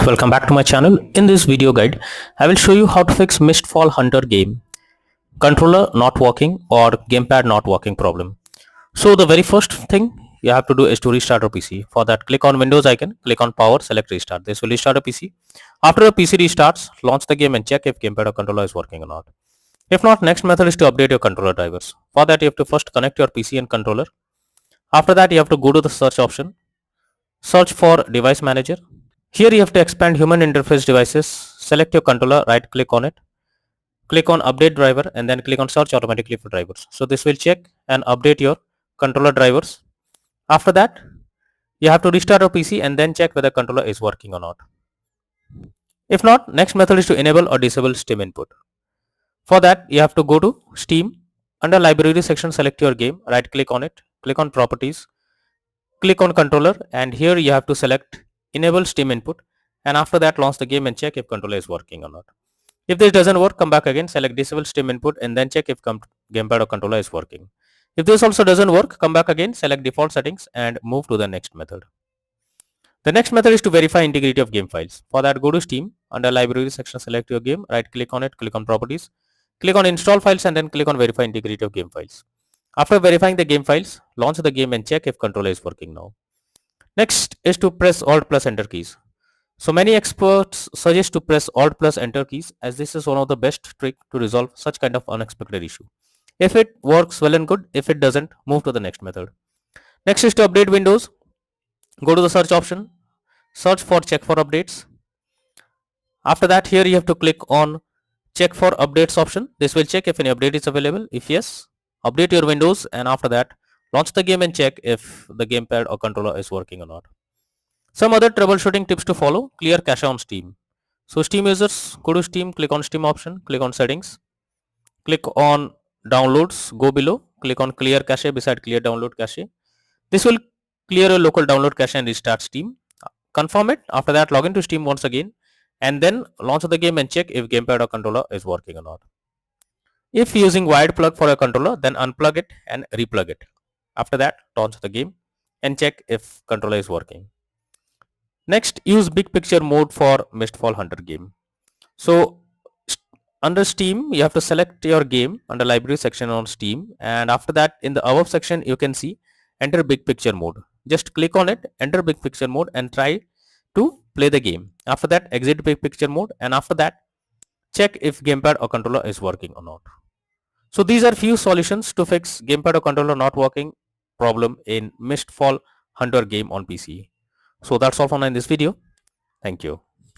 Welcome back to my channel. In this video guide, I will show you how to fix Mistfall Hunter game controller not working or gamepad not working problem. So the very first thing you have to do is to restart your PC. For that, click on Windows icon, click on Power, select Restart. This will restart a PC. After the PC restarts, launch the game and check if gamepad or controller is working or not. If not, next method is to update your controller drivers. For that, you have to first connect your PC and controller. After that, you have to go to the search option, search for Device Manager. Here you have to expand human interface devices, select your controller, right click on it, click on update driver and then click on search automatically for drivers. So this will check and update your controller drivers. After that, you have to restart your PC and then check whether controller is working or not. If not, next method is to enable or disable Steam input. For that, you have to go to Steam, under library section select your game, right click on it, click on properties, click on controller and here you have to select enable Steam input and after that launch the game and check if controller is working or not. If this doesn't work, come back again, select disable Steam input and then check if gamepad or controller is working. If this also doesn't work, come back again, select default settings and move to the next method. The next method is to verify integrity of game files. For that, go to Steam, under library section select your game, right click on it, click on properties, click on install files and then click on verify integrity of game files. After verifying the game files, launch the game and check if controller is working now. Next is to press Alt plus Enter keys. So many experts suggest to press Alt plus Enter keys as this is one of the best trick to resolve such kind of unexpected issue. If it works well and good, if it doesn't, move to the next method. Next is to update Windows. Go to the search option, search for check for updates. After that, here you have to click on check for updates option. This will check if any update is available. If yes, update your Windows and after that launch the game and check if the gamepad or controller is working or not. Some other troubleshooting tips to follow: clear cache on Steam. So Steam users, go to Steam, click on Steam option, click on settings, click on downloads, go below, click on clear cache beside clear download cache. This will clear your local download cache and restart Steam. Confirm it. After that, log into Steam once again and then launch the game and check if gamepad or controller is working or not. If using wired plug for a controller, then unplug it and replug it. After that, launch the game and check if controller is working. Next, use big picture mode for Mistfall Hunter game. So under Steam, you have to select your game under library section on Steam and after that in the above section you can see enter big picture mode. Just click on it, enter big picture mode and try to play the game. After that, exit big picture mode and after that check if gamepad or controller is working or not. So these are few solutions to fix gamepad or controller not working problem in Mistfall Hunter game on PC. So that's all for now in this video. Thank you.